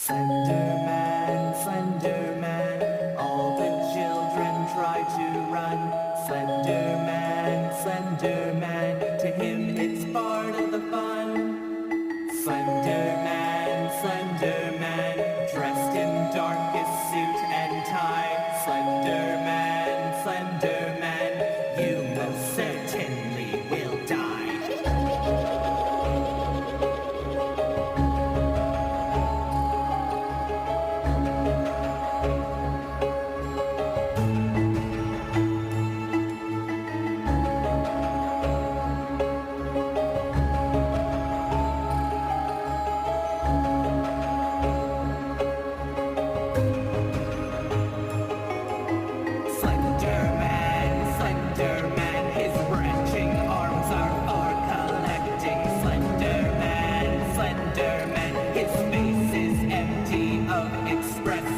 Slender Man, all the children try to run. Slender Man, to him it's part of the fun. Slender Man, dressed in darkest suit and tie. Slender Man, you most certainly will die. Slender Man, his branching arms are for collecting. Slender Man, his face is empty of express